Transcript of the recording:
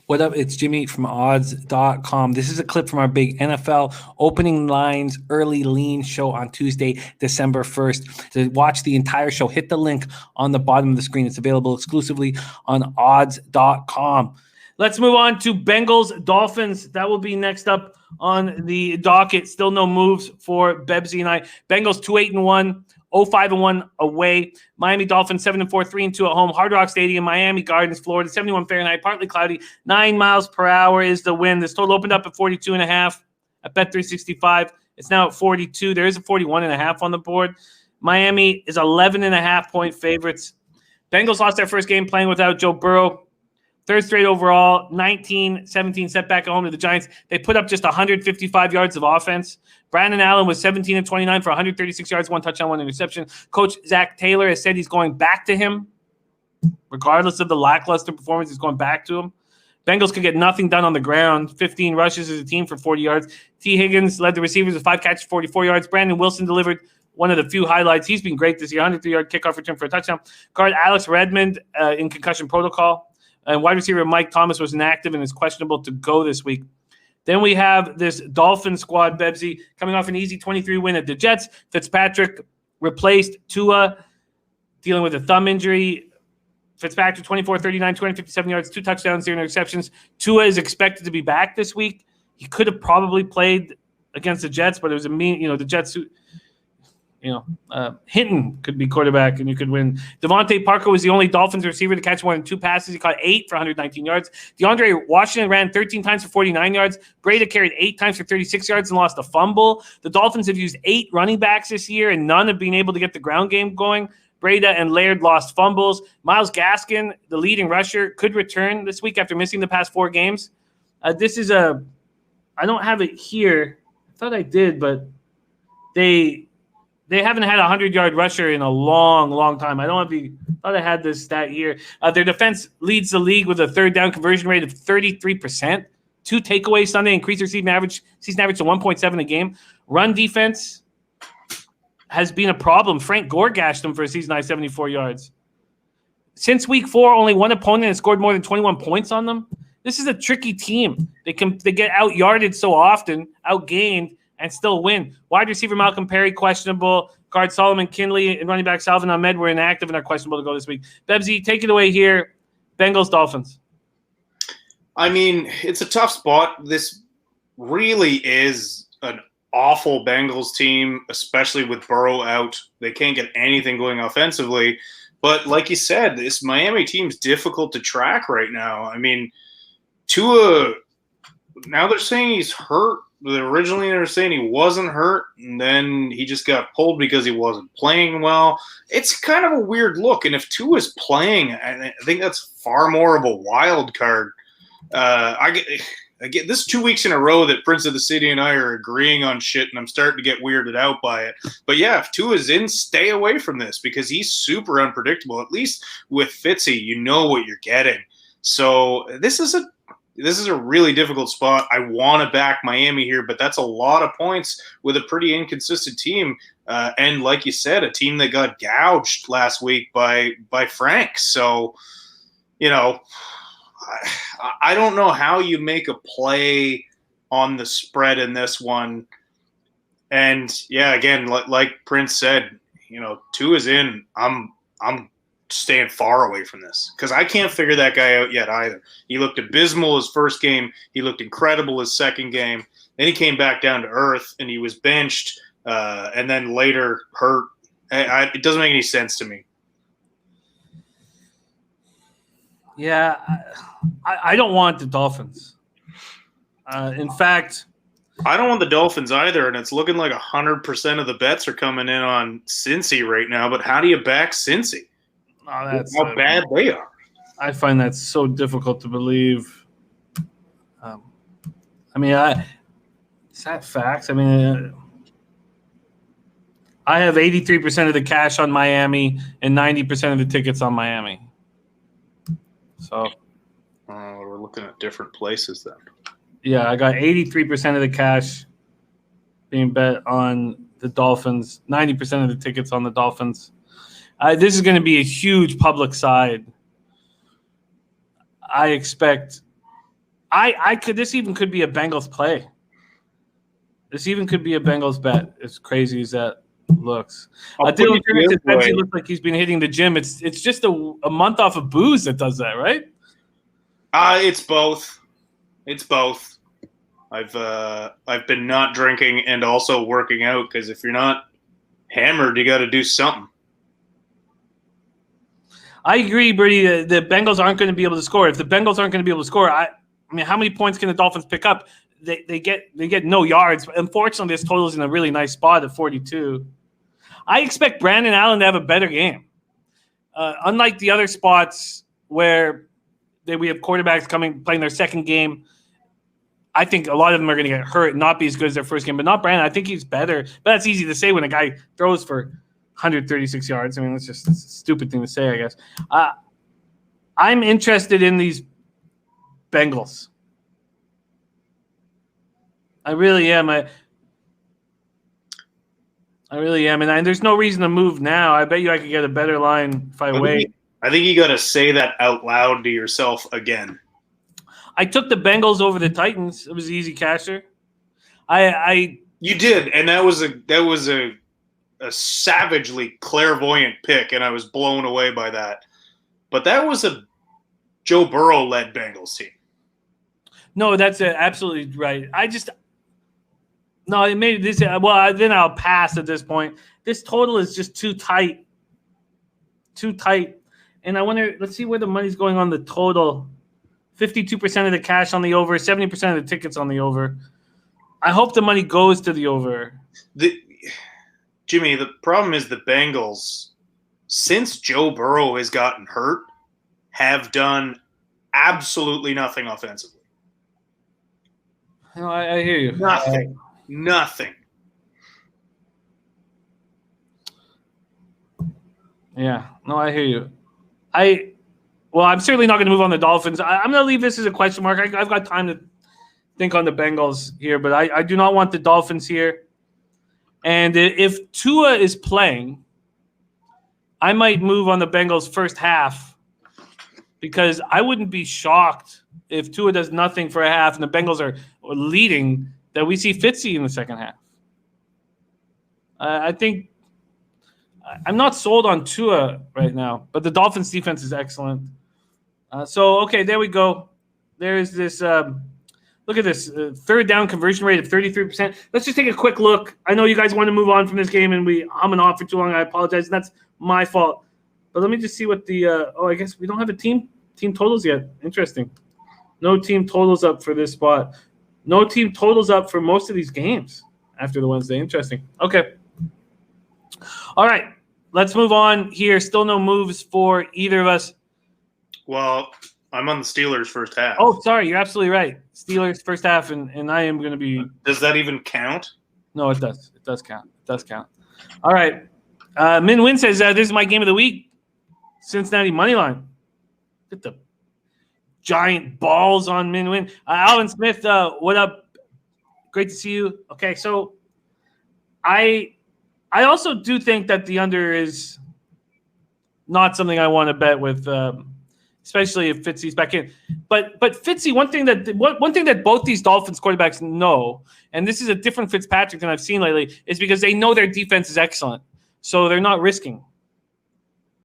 What up? It's Jimmy from odds.com. This is a clip from our big NFL opening lines early lean show on Tuesday, December 1st. To watch the entire show, hit the link on the bottom of the screen. It's available exclusively on odds.com. Let's move on to Bengals Dolphins. That will be next up on the docket. Still no moves for Bebsy and I. Bengals 2-8-1. 0-5-1 away. Miami Dolphins 7-4, 3-2 at home. Hard Rock Stadium, Miami Gardens, Florida. 71 Fahrenheit, partly cloudy. 9 miles per hour is the wind. This total opened up at 42.5 at Bet365. It's now at 42. There is a 41.5 on the board. Miami is 11.5 point favorites. Bengals lost their first game playing without Joe Burrow. Third straight overall, 19-17 setback at home to the Giants. They put up just 155 yards of offense. Brandon Allen was 17-29 for 136 yards, 1 touchdown, 1 interception. Coach Zach Taylor has said he's going back to him. Regardless of the lackluster performance, he's going back to him. Bengals could get nothing done on the ground. 15 rushes as a team for 40 yards. T. Higgins led the receivers with 5 catches, 44 yards. Brandon Wilson delivered one of the few highlights. He's been great this year. 103-yard kickoff return for a touchdown. Guard Alex Redmond in concussion protocol. And wide receiver Mike Thomas was inactive and is questionable to go this week. Then we have this Dolphin squad, Bebsy, coming off an easy 23 win at the Jets. Fitzpatrick replaced Tua, dealing with a thumb injury. Fitzpatrick, 24-39, 257 yards, 2 touchdowns, 0 interceptions. Tua is expected to be back this week. He could have probably played against the Jets, but it was the Jets – Hinton could be quarterback and you could win. Devontae Parker was the only Dolphins receiver to catch more than 2 passes. He caught 8 for 119 yards. DeAndre Washington ran 13 times for 49 yards. Breda carried 8 times for 36 yards and lost a fumble. The Dolphins have used 8 running backs this year and none have been able to get the ground game going. Breda and Laird lost fumbles. Myles Gaskin, the leading rusher, could return this week after missing the past 4 games. I don't have it here. I thought I did, but they haven't had a 100-yard rusher in a long, long time. I thought I had this stat here. Their defense leads the league with a third down conversion rate of 33%. 2 takeaways Sunday increased their season average to 1.7 a game. Run defense has been a problem. Frank Gore gashed them for a season-high 74 yards. Since week 4, only one opponent has scored more than 21 points on them. This is a tricky team. They get out-yarded so often, outgained, and still win. Wide receiver Malcolm Perry, questionable. Guard Solomon Kinley and running back Salvin Ahmed were inactive and are questionable to go this week. Bebsy, take it away here. Bengals, Dolphins. I mean, it's a tough spot. This really is an awful Bengals team, especially with Burrow out. They can't get anything going offensively. But like you said, this Miami team's difficult to track right now. I mean, Tua, now they're saying he's hurt. Originally, they were saying he wasn't hurt, and then he just got pulled because he wasn't playing well. It's kind of a weird look, and if Tua is playing, I think that's far more of a wild card. I get this 2 weeks in a row that Prince of the City and I are agreeing on shit, and I'm starting to get weirded out by it. But yeah, if Tua's in, stay away from this because he's super unpredictable. At least with Fitzy, you know what you're getting. So this is a really difficult spot. I want to back Miami here, but that's a lot of points with a pretty inconsistent team. And like you said, a team that got gouged last week by Frank. So, I don't know how you make a play on the spread in this one. And yeah, again, like Prince said, two is in. I'm staying far away from this because I can't figure that guy out yet either. He looked abysmal his first game. He looked incredible his second game. Then he came back down to earth and he was benched and then later hurt. It doesn't make any sense to me. Yeah, I don't want the Dolphins. In fact, I don't want the Dolphins either, and it's looking like 100% of the bets are coming in on Cincy right now. But how do you back Cincy? Oh, that's how bad they are. I find that so difficult to believe. Is that facts? I mean, I have 83% of the cash on Miami and 90% of the tickets on Miami. So we're looking at different places then. Yeah, I got 83% of the cash being bet on the Dolphins, 90% of the tickets on the Dolphins. This is going to be a huge public side. I expect This even could be a Bengals play. This even could be a Bengals bet. As crazy as that looks. Dylan Turner says Benji looks like he's been hitting the gym. It's just a month off of booze that does that, right? It's both. It's both. I've been not drinking and also working out, because if you're not hammered, you got to do something. I agree, Bertie. The Bengals aren't going to be able to score. If the Bengals aren't going to be able to score, I mean, how many points can the Dolphins pick up? They get no yards. Unfortunately, this total is in a really nice spot at 42. I expect Brandon Allen to have a better game. Unlike the other spots where we have quarterbacks playing their second game, I think a lot of them are going to get hurt and not be as good as their first game. But not Brandon. I think he's better. But that's easy to say when a guy throws for 136 yards. I mean, that's just a stupid thing to say, I guess. I'm interested in these Bengals. I really am. I really am. And there's no reason to move now. I bet you I could get a better line if I wait. I think you got to say that out loud to yourself again. I took the Bengals over the Titans. It was an easy casher. You did, and that was a savagely clairvoyant pick, and I was blown away by that. But that was a Joe Burrow-led Bengals team. No, that's absolutely right. It made this. Well, then I'll pass at this point. This total is just too tight. Too tight. And I wonder, let's see where the money's going on the total. 52% of the cash on the over, 70% of the tickets on the over. I hope the money goes to the over. Jimmy, the problem is the Bengals, since Joe Burrow has gotten hurt, have done absolutely nothing offensively. No, I hear you. Nothing. Yeah. No, I hear you. I'm certainly not going to move on the Dolphins. I'm going to leave this as a question mark. I've got time to think on the Bengals here, but I do not want the Dolphins here. And if Tua is playing, I might move on the Bengals first half, because I wouldn't be shocked if Tua does nothing for a half and the Bengals are leading, that we see Fitzy in the second half. I think I'm not sold on Tua right now, but the Dolphins defense is excellent. Okay, there we go. There is this. Look at this third down conversion rate of 33%. Let's just take a quick look. I know you guys want to move on from this game, and we humming off for too long. I apologize. That's my fault. But let me just see what the. I guess we don't have a team totals yet. Interesting. No team totals up for this spot. No team totals up for most of these games after the Wednesday. Interesting. Okay. All right. Let's move on here. Still no moves for either of us. Well, I'm on the Steelers first half. Oh, sorry. You're absolutely right. Steelers first half, and I am going to be. Does that even count? No, it does. It does count. It does count. All right. Min Win says, this is my game of the week. Cincinnati moneyline. Get the giant balls on Min Win. Alvin Smith, what up? Great to see you. Okay, so I also do think that the under is not something I want to bet with, especially if Fitzy's back in. But Fitzy, one thing that both these Dolphins quarterbacks know, and this is a different Fitzpatrick than I've seen lately, is because they know their defense is excellent, so they're not risking.